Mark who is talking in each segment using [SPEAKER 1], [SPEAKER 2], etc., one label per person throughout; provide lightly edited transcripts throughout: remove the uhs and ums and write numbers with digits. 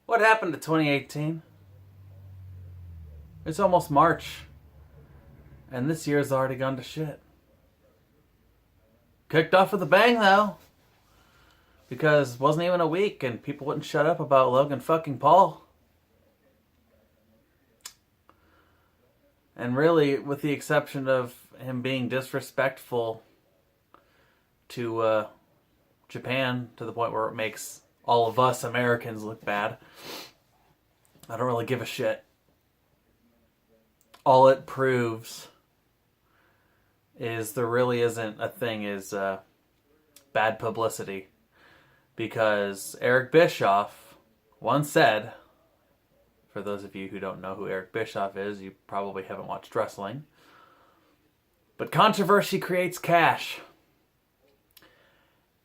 [SPEAKER 1] What happened to 2018? It's almost March, and this year's already gone to shit. Kicked off with a bang, though, because it wasn't even a week, and people wouldn't shut up about Logan fucking Paul. And really, with the exception of him being disrespectful to Japan to the point where it makes all of us Americans look bad, I don't really give a shit. All it proves is there really isn't a thing as bad publicity. Because Eric Bischoff once said, for those of you who don't know who Eric Bischoff is, you probably haven't watched wrestling, but controversy creates cash.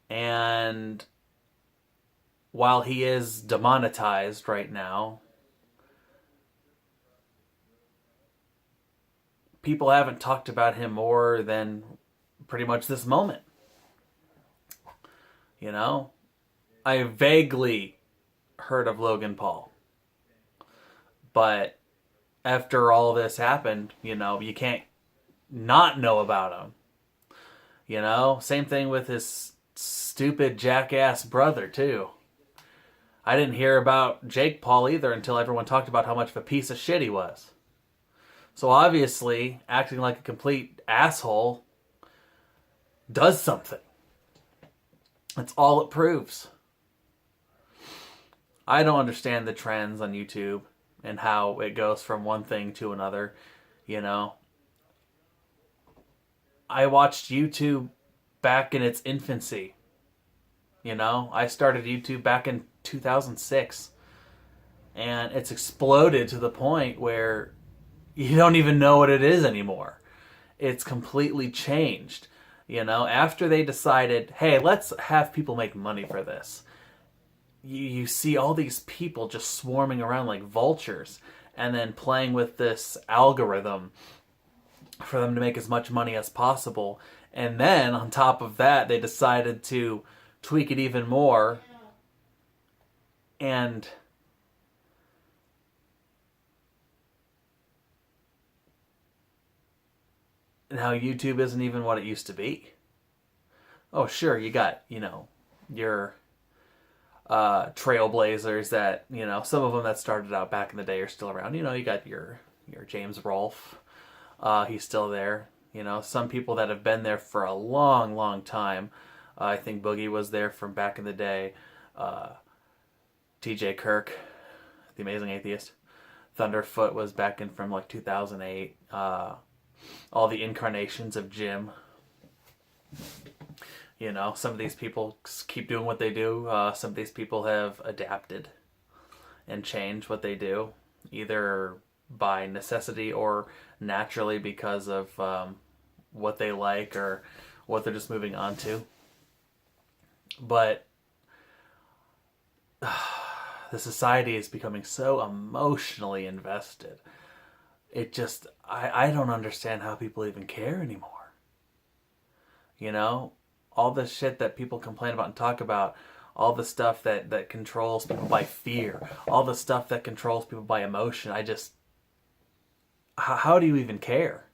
[SPEAKER 1] And while he is demonetized right now, people haven't talked about him more than pretty much this moment. You know? I vaguely heard of Logan Paul. But after all this happened, you can't not know about him. Same thing with his stupid jackass brother, too. I didn't hear about Jake Paul either until everyone talked about how much of a piece of shit he was. So obviously, acting like a complete asshole does something. That's all it proves. I don't understand the trends on YouTube and how it goes from one thing to another, I watched YouTube back in its infancy. I started YouTube back in 2006. And it's exploded to the point where you don't even know what it is anymore. It's completely changed. After they decided, hey, let's have people make money for this. You see all these people just swarming around like vultures and then playing with this algorithm for them to make as much money as possible. And then on top of that, they decided to tweak it even more. And now YouTube isn't even what it used to be. Oh, sure, you got, your trailblazers that, some of them that started out back in the day are still around. You got your James Rolfe. He's still there. Some people that have been there for a long, long time. I think Boogie was there from back in the day. TJ Kirk, the Amazing Atheist. Thunderfoot was back in from like 2008. All the incarnations of Jim. Some of these people keep doing what they do. Some of these people have adapted and changed what they do, either by necessity or naturally because of what they like or what they're just moving on to. But the society is becoming so emotionally invested. It just, I don't understand how people even care anymore. All the shit that people complain about and talk about, all the stuff that controls people by fear, all the stuff that controls people by emotion, how do you even care?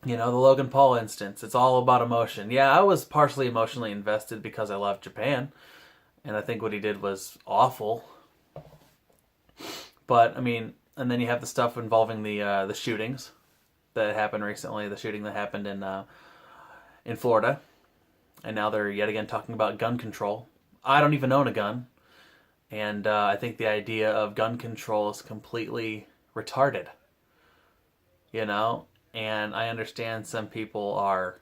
[SPEAKER 1] The Logan Paul instance, it's all about emotion. Yeah, I was partially emotionally invested because I love Japan, and I think what he did was awful. But, and then you have the stuff involving the shootings that happened recently, the shooting that happened in Florida. And now they're yet again talking about gun control. I don't even own a gun. And I think the idea of gun control is completely retarded. And I understand some people are,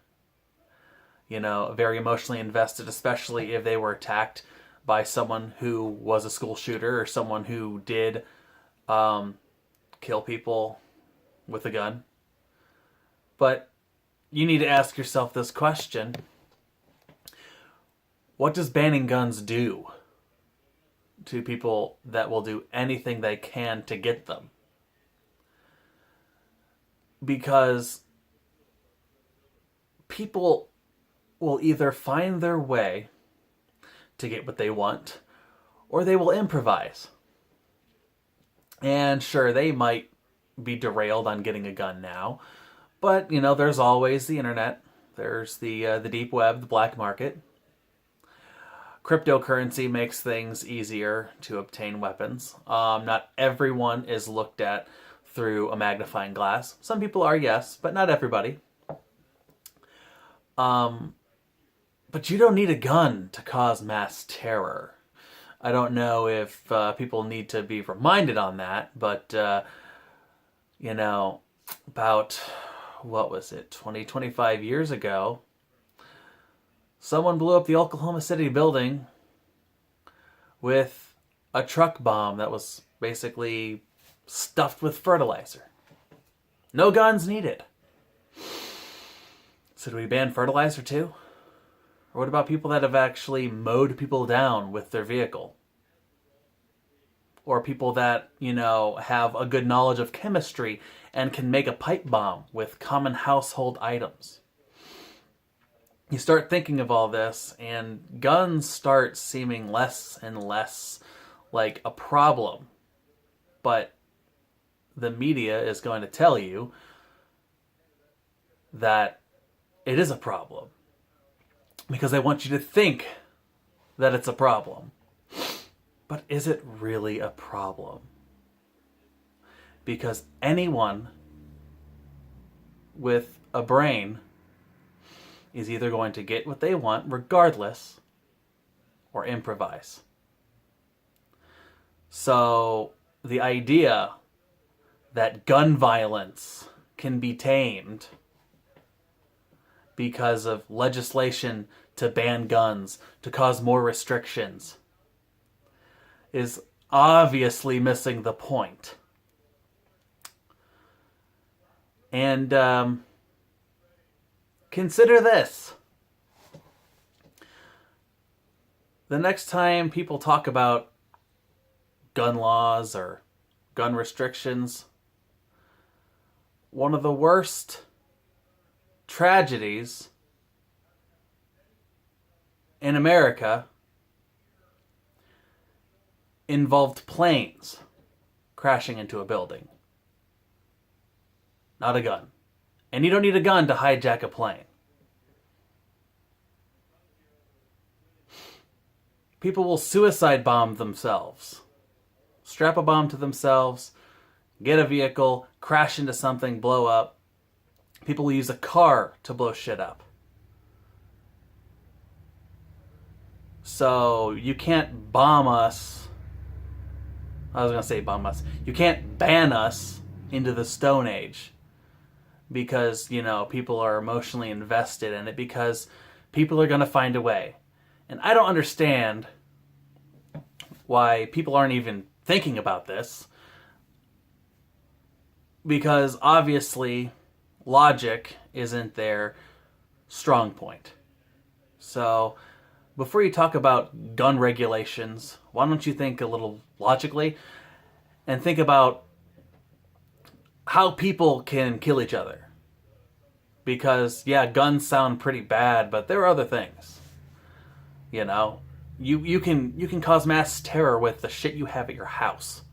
[SPEAKER 1] very emotionally invested, especially if they were attacked by someone who was a school shooter or someone who did kill people with a gun. But you need to ask yourself this question. What does banning guns do to people that will do anything they can to get them? Because people will either find their way to get what they want, or they will improvise. And sure, they might be derailed on getting a gun now, but there's always the internet. There's the deep web, the black market. Cryptocurrency makes things easier to obtain weapons. Not everyone is looked at through a magnifying glass. Some people are, yes, but not everybody. But you don't need a gun to cause mass terror. I don't know if people need to be reminded on that, but, about, 20, 25 years ago, someone blew up the Oklahoma City building with a truck bomb that was basically stuffed with fertilizer. No guns needed. So do we ban fertilizer too? Or what about people that have actually mowed people down with their vehicle? Or people that, have a good knowledge of chemistry and can make a pipe bomb with common household items. You start thinking of all this, and guns start seeming less and less like a problem. But the media is going to tell you that it is a problem, because they want you to think that it's a problem. But is it really a problem? Because anyone with a brain is either going to get what they want regardless, or improvise. So the idea that gun violence can be tamed because of legislation to ban guns, to cause more restrictions, is obviously missing the point. And consider this. The next time people talk about gun laws or gun restrictions, one of the worst tragedies in America involved planes crashing into a building. Not a gun. And you don't need a gun to hijack a plane. People will suicide bomb themselves. Strap a bomb to themselves, get a vehicle, crash into something, blow up. People will use a car to blow shit up. So you can't bomb us. I was going to say bomb us. You can't ban us into the Stone Age because, people are emotionally invested in it, because people are going to find a way. And I don't understand why people aren't even thinking about this, because obviously logic isn't their strong point. So before you talk about gun regulations, why don't you think a little logically and think about how people can kill each other? Because, yeah, guns sound pretty bad, but there are other things. You can cause mass terror with the shit you have at your house.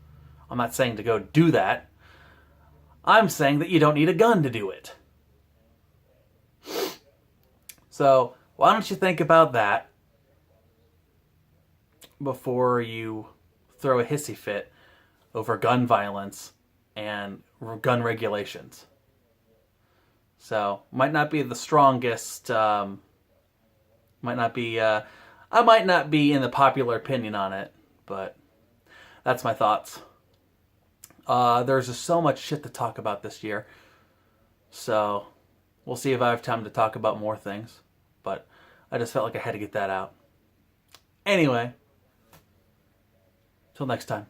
[SPEAKER 1] I'm not saying to go do that. I'm saying that you don't need a gun to do it. So, why don't you think about that before you throw a hissy fit over gun violence and gun regulations? So, might not be the strongest, I might not be in the popular opinion on it, but that's my thoughts. There's just so much shit to talk about this year, so we'll see if I have time to talk about more things, but I just felt like I had to get that out. Anyway, till next time.